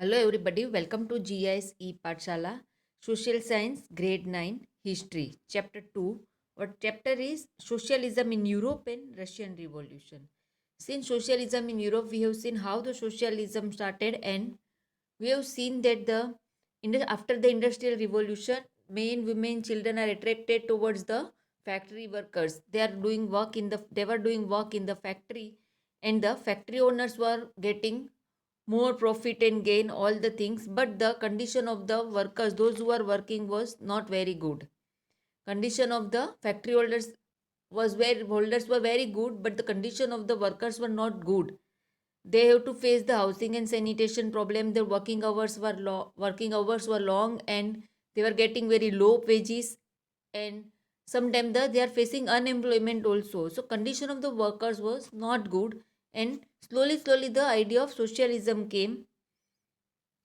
Hello everybody, welcome to GIS Pathshala, Social Science, Grade 9, History, Chapter 2. What chapter is Socialism in Europe and Russian Revolution. Since socialism in Europe, we have seen how the socialism started, and we have seen that after the Industrial Revolution, men, women, children are attracted towards the factory workers. They were doing work in the factory, and the factory owners were getting more profit and gain all the things, but the condition of the workers, those who are working, was not very good. Condition of the factory holders were very good, but the condition of the workers were not good. They have to face the housing and sanitation problem. The working hours were long, and they were getting very low wages, and sometimes they are facing unemployment also. So condition of the workers was not good, and slowly the idea of socialism came.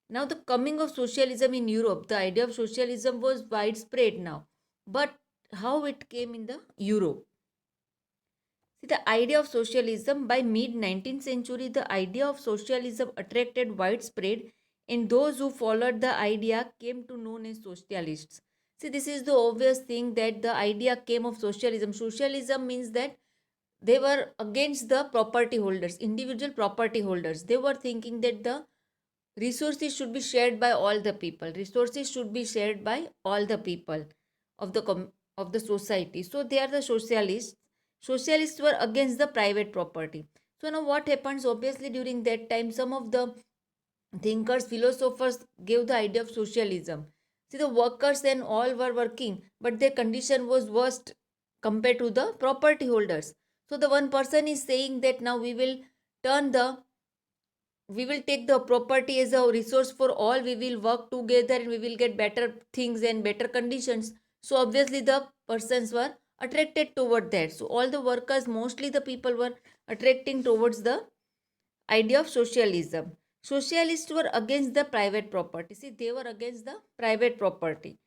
Now, the coming of socialism in Europe, the idea of socialism was widespread now. But how it came in the Europe? See, the idea of socialism by mid 19th century, the idea of socialism attracted widespread, and those who followed the idea came to known as socialists. See, this is the obvious thing that the idea came of socialism. Socialism means that they were against the property holders, individual property holders. They were thinking that the resources should be shared by all the people. Resources should be shared by all the people of the society. So they are the socialists. Socialists were against the private property. So now what happens? Obviously, during that time, some of the thinkers, philosophers gave the idea of socialism. See, the workers and all were working, but their condition was worst compared to the property holders. So the one person is saying that now turn the we will take the property as a resource for all. We will work together and we will get better things and better conditions. So obviously the persons were attracted toward that. So all the workers, mostly the people, were attracting towards the idea of socialism. Socialists were against the private property. See, they were against the private property.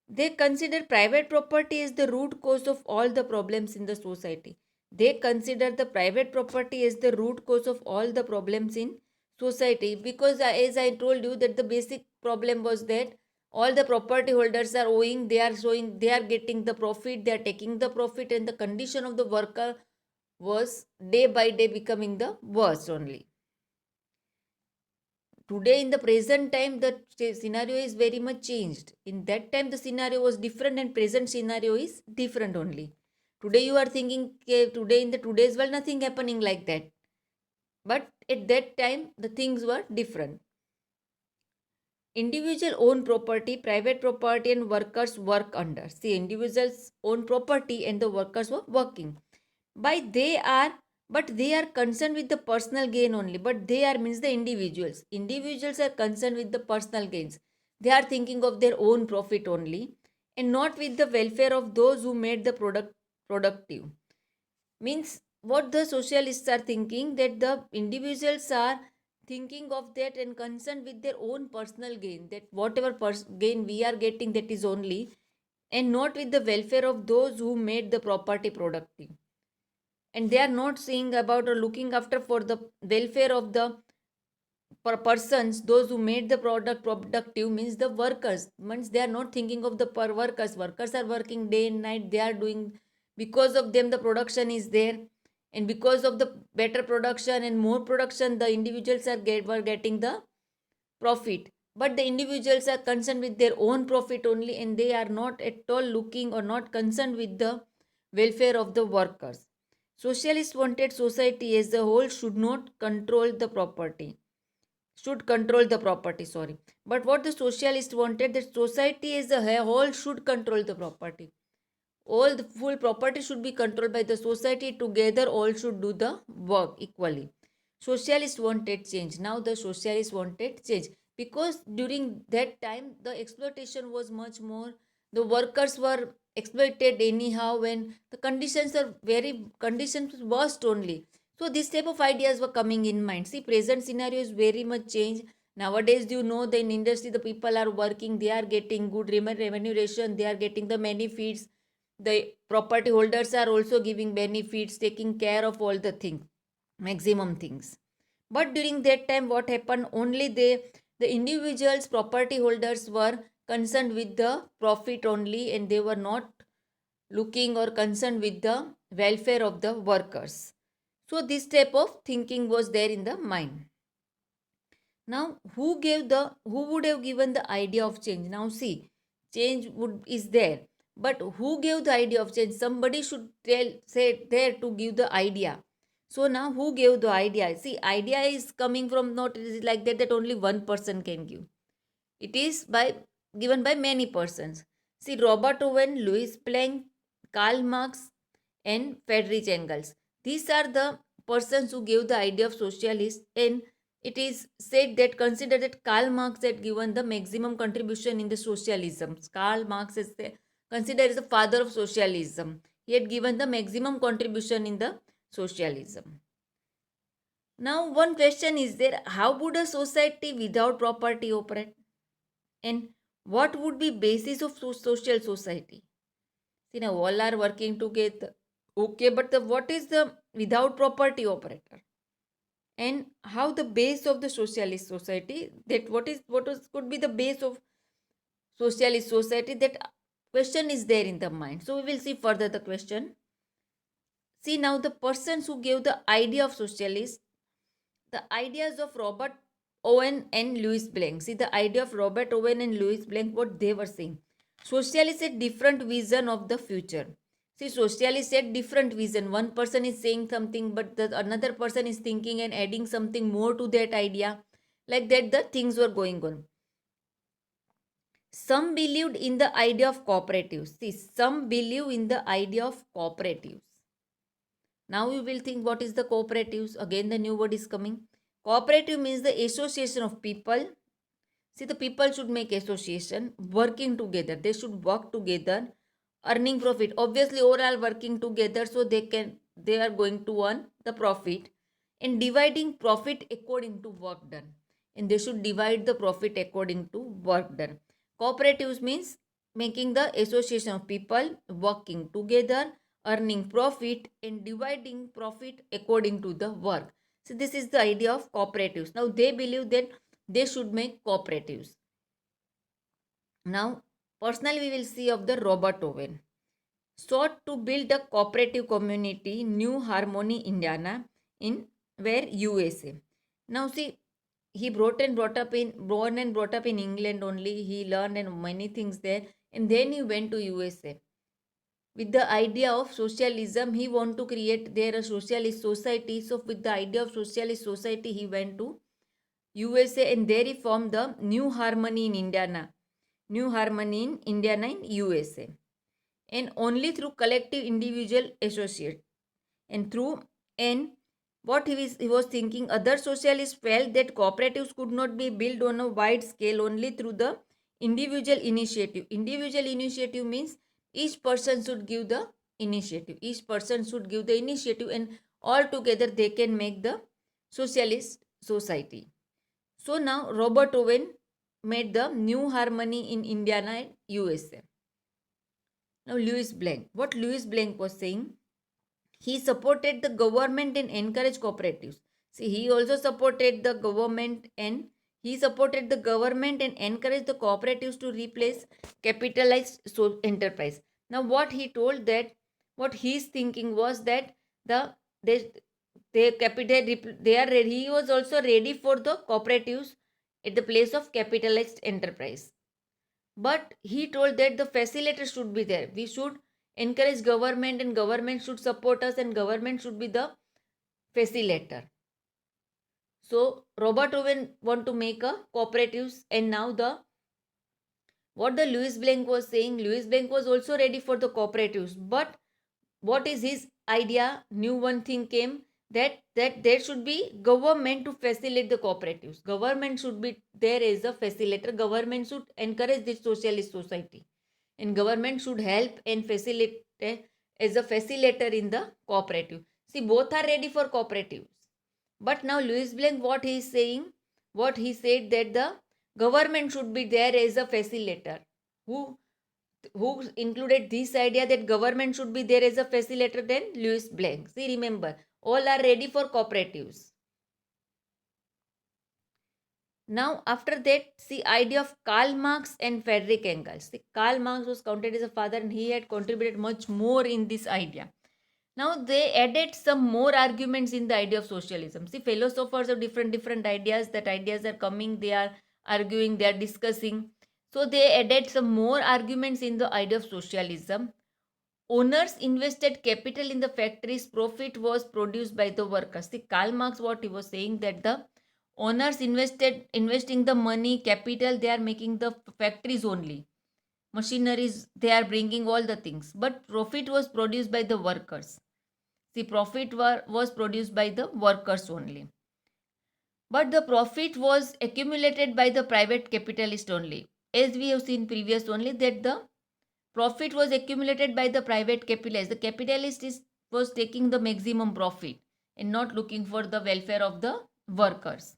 They consider private property as the root cause of all the problems in the society. They consider the private property as the root cause of all the problems in society, because as I told you that the basic problem was that all the property holders are owing, they are getting the profit, they are taking the profit, and the condition of the worker was day by day becoming the worst only. Today in the present time, the scenario is very much changed. In that time the scenario was different, and present scenario is different only. Today you are thinking, okay, today in the today's world nothing happening like that, but at that time the things were different. Individual own property, private property, and workers work under. See, individuals own property and the workers were working by they are, but they are concerned with the personal gain only. But they are means the individuals are concerned with the personal gains. They are thinking of their own profit only, and not with the welfare of those who made the product productive. Means what the socialists are thinking, that the individuals are thinking of that and concerned with their own personal gain, that whatever gain we are getting, that is only, and not with the welfare of those who made the property productive. And they are not seeing about or looking after for the welfare of the persons, those who made the product productive, means the workers. Means they are not thinking of the per workers are working day and night, they are doing, because of them the production is there, and because of the better production and more production, the individuals were getting the profit. But the individuals are concerned with their own profit only, and they are not at all looking or not concerned with the welfare of the workers. Socialists wanted society as a whole should control the property, sorry. But what the socialists wanted, that society as a whole should control the property. All the full property should be controlled by the society. Together all should do the work equally. Socialists wanted change. Now the socialists wanted change, because during that time the exploitation was much more. The workers were exploited anyhow, when the conditions worst only. So this type of ideas were coming in mind. See, present scenario is very much changed. Nowadays, you know, the in industry the people are working, they are getting good remuneration, they are getting the benefits. The property holders are also giving benefits, taking care of all the things, maximum things. But during that time, what happened? Only the individuals, property holders were concerned with the profit only, and they were not looking or concerned with the welfare of the workers. So this type of thinking was there in the mind. Now, who would have given the idea of change? Now see, change would is there, but who gave the idea of change? Somebody should say there to give the idea. So now who gave the idea? See, idea is coming from, not it is like that only one person can give. It is given by many persons. See, Robert Owen, Louis Planck, Karl Marx, and Friedrich Engels. These are the persons who gave the idea of socialist, and it is said that consider that Karl Marx had given the maximum contribution in the socialism. Karl Marx is considered as the father of socialism. He had given the maximum contribution in the socialism. Now, one question is there: how would a society without property operate? And what would be basis of social society? See, now all are working together. Okay, but what is the without property operator? And how the base of the socialist society, that what is could be the base of socialist society, that question is there in the mind. So we will see further the question. See, now the persons who gave the idea of socialist, the ideas of Robert Owen and Louis Blanc. See, the idea of Robert Owen and Louis Blanc, what they were saying. Socialists had different vision of the future. See, socialists had different vision. One person is saying something, but the another person is thinking and adding something more to that idea. Like that, the things were going on. Some believed in the idea of cooperatives. See, some believe in the idea of cooperatives. Now you will think, what is the cooperatives? Again, the new word is coming. Cooperative means the association of people. See, the people should make association, working together. They should work together, earning profit. Obviously, all are working together, so they are going to earn the profit, and dividing profit according to work done. And they should divide the profit according to work done. Cooperatives means making the association of people working together, earning profit, and dividing profit according to the work. So this is the idea of cooperatives. Now they believe that they should make cooperatives. Now, personally, we will see of the Robert Owen. Sought to build a cooperative community, New Harmony, Indiana, in where USA. Now, see, he born and brought up in England only. He learned and many things there, and then he went to USA with the idea of socialism. He want to create there a socialist society. So, with the idea of socialist society, he went to USA, and there he formed the New Harmony in Indiana. New Harmony in Indiana in USA. And only through collective individual associate. And through and what he was thinking, other socialists felt that cooperatives could not be built on a wide scale only through the individual initiative. Individual initiative means each person should give the initiative. Each person should give the initiative, and all together they can make the socialist society. So now Robert Owen made the New Harmony in Indiana, USA. Now Louis Blanc. What Louis Blanc was saying, he supported the government and encouraged cooperatives. See, he also supported the government, and encouraged the cooperatives to replace capitalized enterprise. Now what he told that, what his thinking was that the they capital they are ready. He was also ready for the cooperatives at the place of capitalized enterprise. But he told that the facilitator should be there. We should encourage government, and government should support us, and government should be the facilitator. So Robert Owen want to make a cooperatives, and now the what the Louis Blanc was saying, Louis Blanc was also ready for the cooperatives. But what is his idea? New one thing came, that there should be government to facilitate the cooperatives. Government should be there as a facilitator. Government should encourage this socialist society, and government should help and facilitate as a facilitator in the cooperative. See, both are ready for cooperatives. But now Louis Blanc, what he is saying, what he said, that the government should be there as a facilitator. Who included this idea that government should be there as a facilitator? Then Louis Blanc. See, remember, all are ready for cooperatives. Now, after that, see idea of Karl Marx and Friedrich Engels. See, Karl Marx was counted as a father, and he had contributed much more in this idea. Now they added some more arguments in the idea of socialism. See, philosophers have different ideas. That ideas are coming, they are arguing, they are discussing. So they added some more arguments in the idea of socialism. Owners invested capital in the factories, profit was produced by the workers. See, Karl Marx, what he was saying, that the owners investing the money, capital, they are making the factories only. Machineries, they are bringing all the things. But profit was produced by the workers. See, profit was produced by the workers only. But the profit was accumulated by the private capitalist only. As we have seen previous only, that the profit was accumulated by the private capitalist. The capitalist was taking the maximum profit and not looking for the welfare of the workers.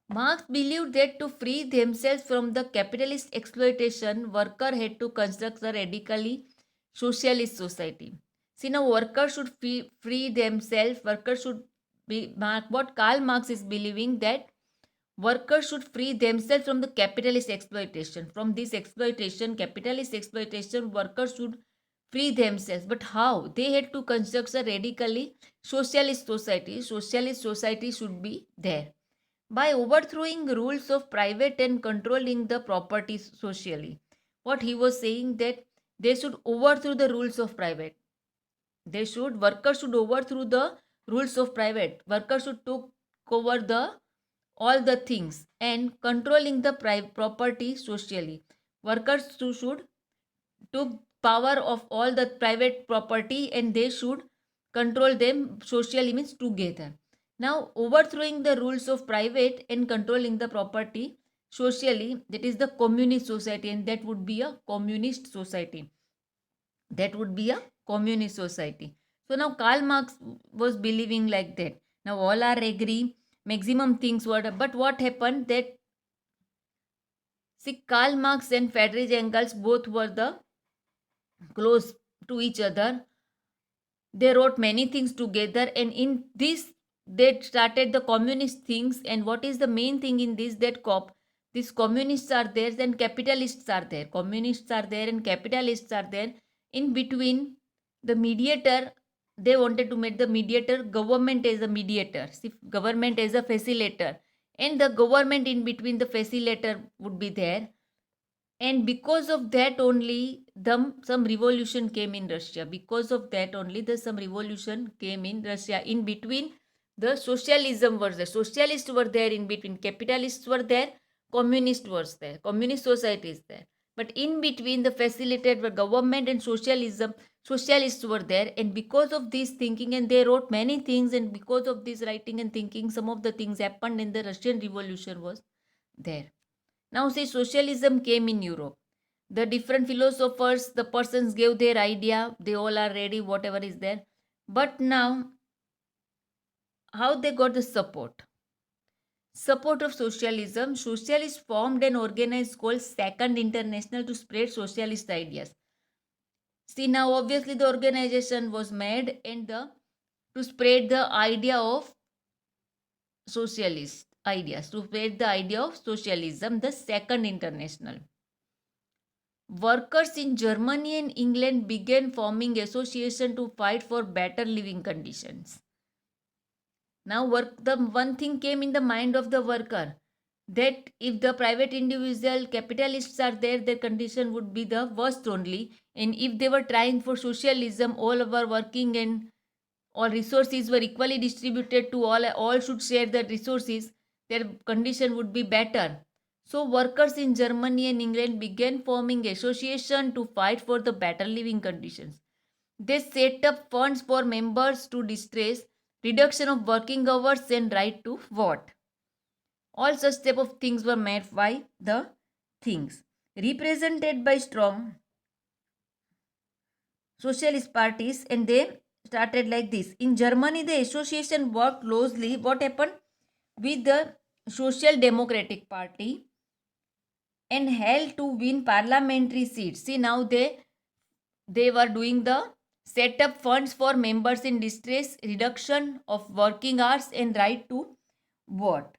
Marx believed that to free themselves from the capitalist exploitation, worker had to construct a radically socialist society. See, now workers should free themselves. Workers should be what Karl Marx is believing, that workers should free themselves from the capitalist exploitation. From this exploitation, capitalist exploitation, workers should free themselves. But how? They had to construct a radically socialist society. Socialist society should be there by overthrowing rules of private and controlling the property socially. What he was saying, that they should overthrow the rules of private. Workers should overthrow the rules of private. Workers should take over the all the things and controlling the property socially. Workers should took power of all the private property and they should control them socially, means together. Now, overthrowing the rules of private and controlling the property socially, that is the communist society, and that would be a communist society. That would be a communist society. So now Karl Marx was believing like that. Now all are agree, maximum things were, but what happened, that see, Karl Marx and Friedrich Engels both were the close to each other. They wrote many things together, and in this they started the communist things. And what is the main thing in this, that these communists are there and capitalists are there. Communists are there and capitalists are there. In between, the mediator, they wanted to make the mediator government as a mediator, see, government as a facilitator, and the government in between, the facilitator would be there. And because of that only, some revolution came in Russia. Because of that only, some revolution came in Russia. In between, the socialism was there. Socialists were there in between. Capitalists were there. Communist was there. Communist society is there. But in between, the facilitated were government and socialism. Socialists were there. And because of this thinking, and they wrote many things, and because of this writing and thinking, some of the things happened, and the Russian Revolution was there. Now, see, socialism came in Europe. The different philosophers, the persons gave their idea, they all are ready, whatever is there. But now, how they got the support? Support of socialism. Socialists formed an organized called Second International to spread socialist ideas. See, now obviously the organization was made and to spread the idea of socialist ideas, to spread the idea of socialism, the Second International. Workers in Germany and England began forming association to fight for better living conditions. Now, the one thing came in the mind of the worker, that if the private individual capitalists are there, their condition would be the worst only. And if they were trying for socialism, all were working and all resources were equally distributed to all should share the resources, their condition would be better. So workers in Germany and England began forming association to fight for the better living conditions. They set up funds for members to distress, reduction of working hours and right to vote. All such type of things were made by the things represented by strong socialist parties, and they started like this. In Germany, the association worked closely. What happened with the Social Democratic Party and helped to win parliamentary seats. See, now they were doing the set up funds for members in distress, reduction of working hours and right to vote.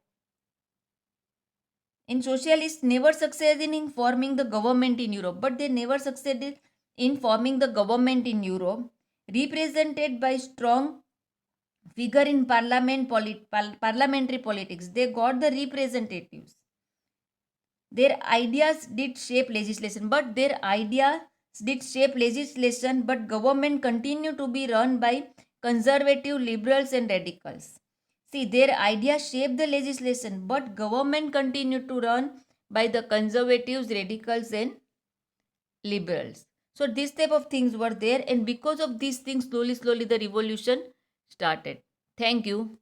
And socialists never succeeded in forming the government in Europe, but they never succeeded in forming the government in Europe, represented by strong figure in parliamentary politics. They got the representatives. Their ideas did shape legislation, but government continue to be run by conservative liberals and radicals. See, their ideas shape the legislation, but government continue to run by the conservatives, radicals, and liberals. So these type of things were there, and because of these things, slowly, slowly the revolution started. Thank you.